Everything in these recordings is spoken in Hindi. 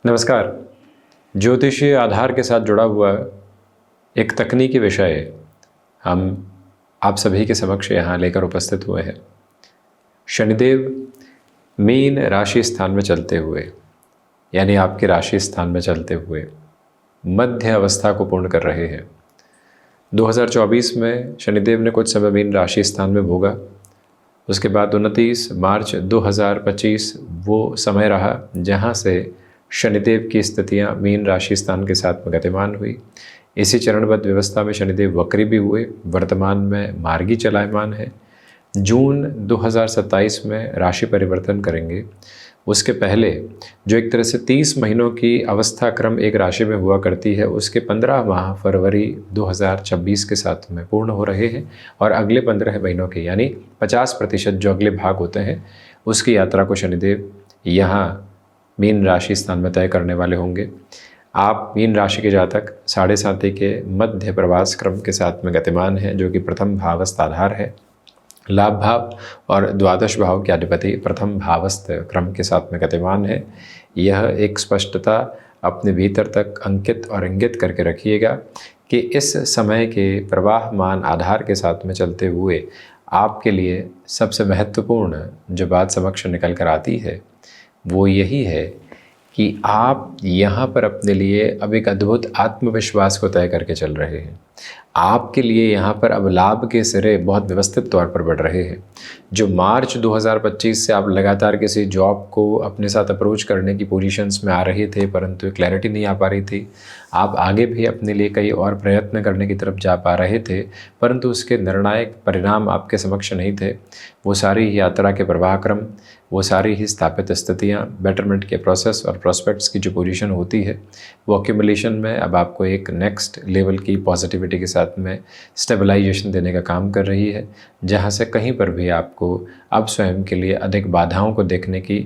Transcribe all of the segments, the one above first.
नमस्कार। ज्योतिषीय आधार के साथ जुड़ा हुआ एक तकनीकी विषय हम आप सभी के समक्ष यहाँ लेकर उपस्थित हुए हैं। शनिदेव मीन राशि स्थान में चलते हुए, यानी आपके राशि स्थान में चलते हुए मध्य अवस्था को पूर्ण कर रहे हैं। 2024 में शनिदेव ने कुछ समय मीन राशि स्थान में भोगा। उसके बाद 29 मार्च 2025 वो समय रहा जहाँ से शनिदेव की स्थितियाँ मीन राशि स्थान के साथ में गतिमान हुई। इसी चरणबद्ध व्यवस्था में शनिदेव वक्री भी हुए, वर्तमान में मार्गी चलायमान है। जून 2027 में राशि परिवर्तन करेंगे। उसके पहले जो एक तरह से 30 महीनों की अवस्था क्रम एक राशि में हुआ करती है, उसके 15 माह फरवरी 2026 के साथ में पूर्ण हो रहे हैं और अगले 15 महीनों के यानी 50% जो अगले भाग होते हैं उसकी यात्रा को शनिदेव यहाँ मीन राशि स्थान में तय करने वाले होंगे। आप मीन राशि के जातक 7.5 के मध्य प्रवास क्रम के साथ में गतिमान है, जो कि प्रथम भावस्थ आधार है। लाभ भाव और द्वादश भाव के अधिपति प्रथम भावस्थ क्रम के साथ में गतिमान है। यह एक स्पष्टता अपने भीतर तक अंकित और इंगित करके रखिएगा कि इस समय के प्रवाहमान आधार के साथ में चलते हुए आपके लिए सबसे महत्वपूर्ण जो बात समक्ष निकल कर आती है वो यही है कि आप यहाँ पर अपने लिए अब एक अद्भुत आत्मविश्वास को तय करके चल रहे हैं। आपके लिए यहाँ पर अब लाभ के सिरे बहुत व्यवस्थित तौर पर बढ़ रहे हैं। जो मार्च 2025 से आप लगातार किसी जॉब को अपने साथ अप्रोच करने की पोजीशंस में आ रहे थे, परंतु क्लैरिटी नहीं आ पा रही थी। आप आगे भी अपने लिए कई और प्रयत्न करने की तरफ जा पा रहे थे, परंतु उसके निर्णायक परिणाम आपके समक्ष नहीं थे। वो सारी ही यात्रा के प्रवाह क्रम, वो सारी ही स्थापित स्थितियाँ, बेटरमेंट के प्रोसेस और प्रॉस्पेक्ट्स की जो पोजीशन होती है, वो एक्यूमुलेशन में अब आपको एक नेक्स्ट लेवल की पॉजिटिविटी के साथ में स्टेबलाइजेशन देने का काम कर रही है, जहाँ से कहीं पर भी आपको अब स्वयं के लिए अधिक बाधाओं को देखने की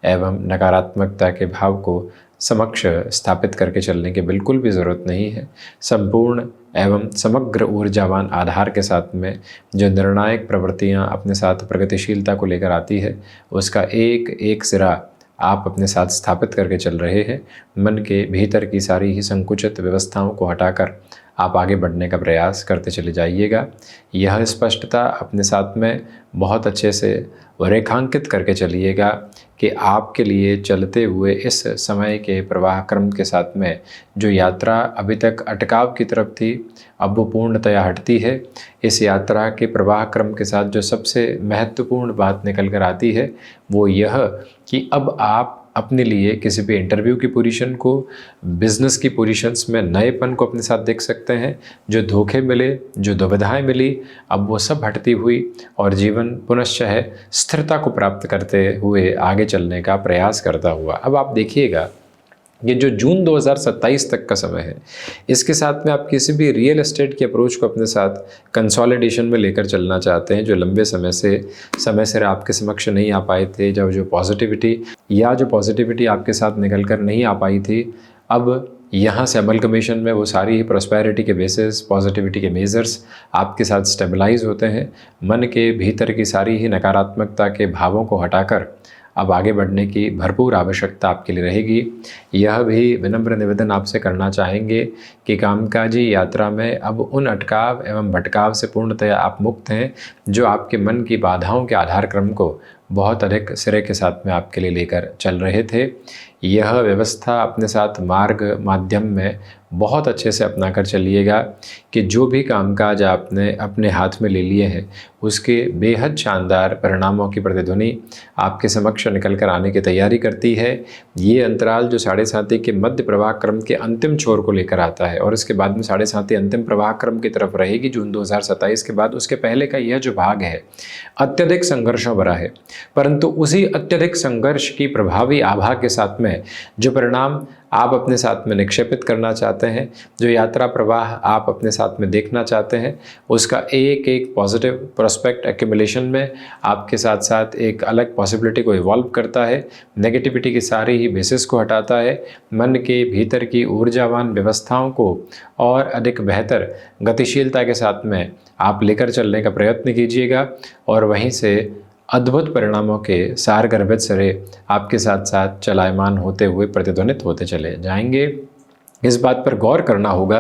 एवं नकारात्मकता के भाव को समक्ष स्थापित करके चलने की बिल्कुल भी ज़रूरत नहीं है। संपूर्ण एवं समग्र ऊर्जावान आधार के साथ में जो निर्णायक प्रवृत्तियाँ अपने साथ प्रगतिशीलता को लेकर आती है, उसका एक एक सिरा आप अपने साथ स्थापित करके चल रहे हैं। मन के भीतर की सारी ही संकुचित व्यवस्थाओं को हटाकर आप आगे बढ़ने का प्रयास करते चले जाइएगा। यह स्पष्टता अपने साथ में बहुत अच्छे से रेखांकित करके चलिएगा कि आपके लिए चलते हुए इस समय के प्रवाह क्रम के साथ में जो यात्रा अभी तक अटकाव की तरफ थी, अब वो पूर्णतया हटती है। इस यात्रा के प्रवाह क्रम के साथ जो सबसे महत्वपूर्ण बात निकल कर आती है वो यह कि अब आप अपने लिए किसी भी इंटरव्यू की पोजीशन को, बिजनेस की पोजीशंस में नएपन को अपने साथ देख सकते हैं। जो धोखे मिले, जो दुविधाएं मिली, अब वो सब हटती हुई और जीवन पुनश्च स्थिरता को प्राप्त करते हुए आगे चलने का प्रयास करता हुआ। अब आप देखिएगा ये जो जून 2027 तक का समय है, इसके साथ में आप किसी भी रियल एस्टेट की अप्रोच को अपने साथ कंसोलिडेशन में लेकर चलना चाहते हैं, जो लंबे समय से आपके समक्ष नहीं आ पाए थे, जब जो पॉजिटिविटी आपके साथ निकल कर नहीं आ पाई थी, अब यहाँ से अमलगमेशन में वो सारी ही प्रॉस्पेरिटी के बेसिस, पॉजिटिविटी के मेजर्स आपके साथ स्टेबलाइज होते हैं। मन के भीतर की सारी ही नकारात्मकता के भावों को हटाकर अब आगे बढ़ने की भरपूर आवश्यकता आपके लिए रहेगी। यह भी विनम्र निवेदन आपसे करना चाहेंगे कि कामकाजी यात्रा में अब उन अटकाव एवं भटकाव से पूर्णतया आप मुक्त हैं, जो आपके मन की बाधाओं के आधार क्रम को बहुत अधिक सिरे के साथ में आपके लिए लेकर चल रहे थे। यह व्यवस्था अपने साथ मार्ग माध्यम में बहुत अच्छे से अपना कर चलिएगा कि जो भी कामकाज आपने अपने हाथ में ले लिए हैं उसके बेहद शानदार परिणामों की प्रतिध्वनि आपके समक्ष निकल कर आने की तैयारी करती है। ये अंतराल जो 7.5 के मध्य प्रवाह क्रम के अंतिम छोर को लेकर आता है और इसके बाद में 7.5 अंतिम प्रवाह क्रम की तरफ रहेगी जून 2027 के बाद। उसके पहले का यह जो भाग है अत्यधिक संघर्षों भरा है, परंतु उसी अत्यधिक संघर्ष की प्रभावी आभा के साथ में जो परिणाम आप अपने साथ में निक्षेपित करना चाहते हैं, जो यात्रा प्रवाह आप अपने साथ में देखना चाहते हैं, उसका एक एक पॉजिटिव प्रोस्पेक्ट एक्यूमुलेशन में आपके साथ साथ एक अलग पॉसिबिलिटी को इवॉल्व करता है, नेगेटिविटी की सारी ही बेसिस को हटाता है, मन के भीतर की ऊर्जावान व्यवस्थाओं को और अधिक बेहतर गतिशीलता के साथ में आप लेकर चलने का प्रयत्न कीजिएगा और वहीं से अद्भुत परिणामों के सार गर्भित सिरे आपके साथ साथ चलायमान होते हुए प्रतिध्वनित होते चले जाएंगे। इस बात पर गौर करना होगा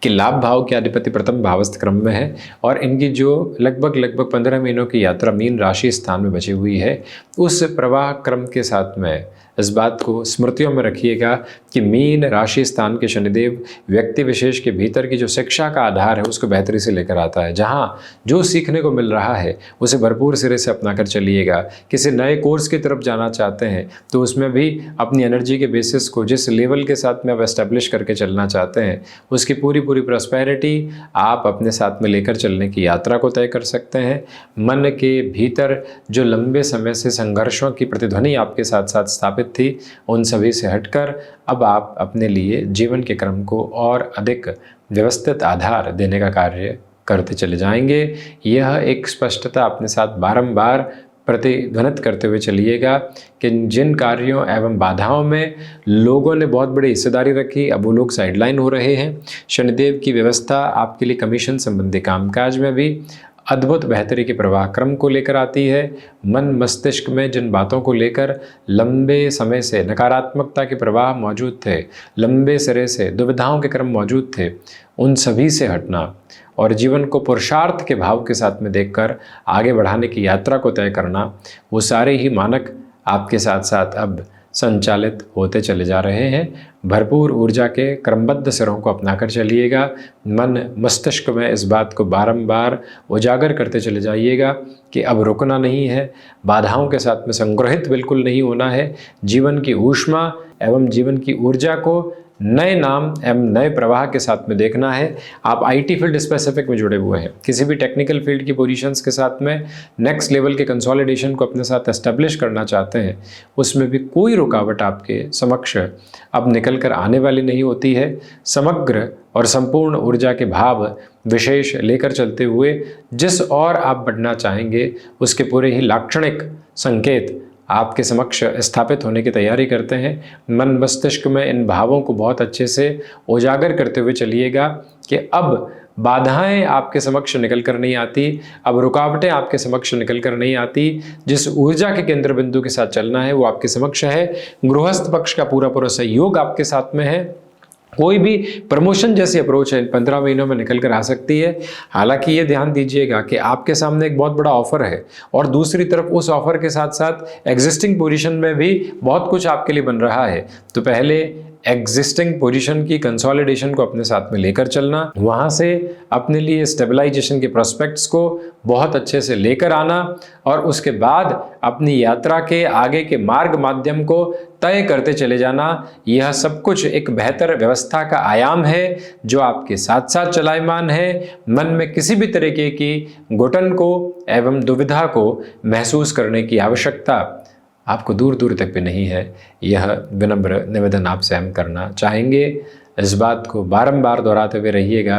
कि लाभ भाव के अधिपति प्रथम भावस्थ क्रम में है और इनकी जो लगभग 15 महीनों की यात्रा मीन राशि स्थान में बची हुई है, उस प्रवाह क्रम के साथ में इस बात को स्मृतियों में रखिएगा कि मीन राशि स्थान के शनिदेव व्यक्ति विशेष के भीतर की जो शिक्षा का आधार है उसको बेहतरी से लेकर आता है। जहाँ जो सीखने को मिल रहा है उसे भरपूर सिरे से अपना कर चलिएगा। किसी नए कोर्स की तरफ जाना चाहते हैं तो उसमें भी अपनी एनर्जी के बेसिस को जिस लेवल के साथ में आप एस्टेब्लिश करके चलना चाहते हैं उसकी पूरी प्रॉस्पेरिटी आप अपने साथ में लेकर चलने की यात्रा को तय कर सकते हैं। मन के भीतर जो लंबे समय से संघर्षों की प्रतिध्वनि आपके साथ साथ स्थापित थी, उन सभी से हटकर अब आप अपने लिए जीवन के क्रम को और अधिक व्यवस्थित आधार देने का कार्य करते चले जाएंगे। यह एक स्पष्टता अपने साथ बारंबार प्रतिध्वनित करते हुए चलिएगा कि जिन कार्यों एवं बाधाओं में लोगों ने बहुत बड़ी हिस्सेदारी रखी, अब वो लोग साइडलाइन हो रहे हैं। शनिदेव की व्यवस्था आपके लिए कमीशन संबंधी कामकाज में भी अद्भुत बेहतरी के प्रवाह क्रम को लेकर आती है। मन मस्तिष्क में जिन बातों को लेकर लंबे समय से नकारात्मकता के प्रवाह मौजूद थे, लंबे सिरे से दुविधाओं के क्रम मौजूद थे, उन सभी से हटना और जीवन को पुरुषार्थ के भाव के साथ में देखकर आगे बढ़ाने की यात्रा को तय करना, वो सारे ही मानक आपके साथ साथ अब संचालित होते चले जा रहे हैं। भरपूर ऊर्जा के क्रमबद्ध सिरों को अपनाकर चलिएगा। मन मस्तिष्क में इस बात को बारंबार उजागर करते चले जाइएगा कि अब रुकना नहीं है, बाधाओं के साथ में संग्रहित बिल्कुल नहीं होना है। जीवन की ऊष्मा एवं जीवन की ऊर्जा को नए नाम एवं नए प्रवाह के साथ में देखना है। आप आईटी फील्ड स्पेसिफिक में जुड़े हुए हैं, किसी भी टेक्निकल फील्ड की पोजीशंस के साथ में नेक्स्ट लेवल के कंसोलिडेशन को अपने साथ एस्टेब्लिश करना चाहते हैं, उसमें भी कोई रुकावट आपके समक्ष अब निकल कर आने वाली नहीं होती है। समग्र और संपूर्ण ऊर्जा के भाव विशेष लेकर चलते हुए जिस और आप बढ़ना चाहेंगे उसके पूरे ही लाक्षणिक संकेत आपके समक्ष स्थापित होने की तैयारी करते हैं। मन मस्तिष्क में इन भावों को बहुत अच्छे से उजागर करते हुए चलिएगा कि अब बाधाएं आपके समक्ष निकल कर नहीं आती, अब रुकावटें आपके समक्ष निकल कर नहीं आती। जिस ऊर्जा के केंद्र बिंदु के साथ चलना है वो आपके समक्ष है। गृहस्थ पक्ष का पूरा सहयोग आपके साथ में है। कोई भी प्रमोशन जैसी अप्रोच है 15 महीनों में निकल कर आ सकती है। हालांकि ये ध्यान दीजिएगा कि आपके सामने एक बहुत बड़ा ऑफर है और दूसरी तरफ उस ऑफर के साथ साथ एग्जिस्टिंग पोजीशन में भी बहुत कुछ आपके लिए बन रहा है। तो पहले एग्जिस्टिंग पोजीशन की कंसोलिडेशन को अपने साथ में लेकर चलना, वहाँ से अपने लिए स्टेबलाइजेशन के प्रोस्पेक्ट्स को बहुत अच्छे से लेकर आना और उसके बाद अपनी यात्रा के आगे के मार्ग माध्यम को तय करते चले जाना। यह सब कुछ एक बेहतर व्यवस्था का आयाम है जो आपके साथ साथ चलायमान है। मन में किसी भी तरीके की घुटन को एवं दुविधा को महसूस करने की आवश्यकता आपको दूर दूर तक भी नहीं है। यह विनम्र निवेदन आपसे हम करना चाहेंगे। इस बात को बारंबार दोहराते हुए रहिएगा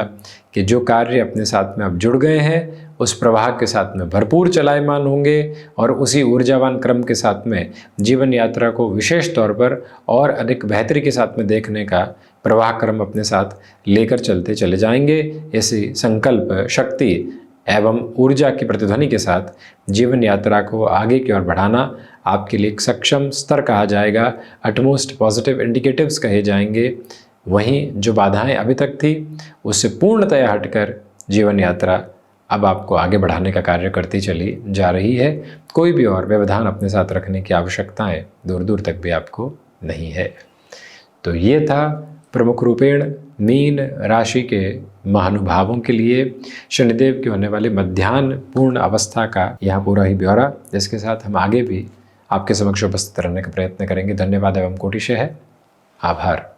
कि जो कार्य अपने साथ में आप जुड़ गए हैं उस प्रवाह के साथ में भरपूर चलायमान होंगे और उसी ऊर्जावान क्रम के साथ में जीवन यात्रा को विशेष तौर पर और अधिक बेहतरी के साथ में देखने का प्रवाह क्रम अपने साथ लेकर चलते चले जाएंगे। ऐसी संकल्प शक्ति एवं ऊर्जा की प्रतिध्वनि के साथ जीवन यात्रा को आगे की ओर बढ़ाना आपके लिए एक सक्षम स्तर कहा जाएगा। अटमोस्ट पॉजिटिव इंडिकेटिव्स कहे जाएंगे। वहीं जो बाधाएं अभी तक थी उससे पूर्णतया हटकर जीवन यात्रा अब आपको आगे बढ़ाने का कार्य करती चली जा रही है। कोई भी और व्यवधान अपने साथ रखने की आवश्यकताएं दूर दूर तक भी आपको नहीं है। तो ये था प्रमुख रूपेण मीन राशि के महानुभावों के लिए शनिदेव की होने वाली मध्याह्न पूर्ण अवस्था का यहाँ पूरा ही ब्यौरा, जिसके साथ हम आगे भी आपके समक्ष उपस्थित रहने का प्रयत्न करेंगे। धन्यवाद एवं कोटिशः है। आभार।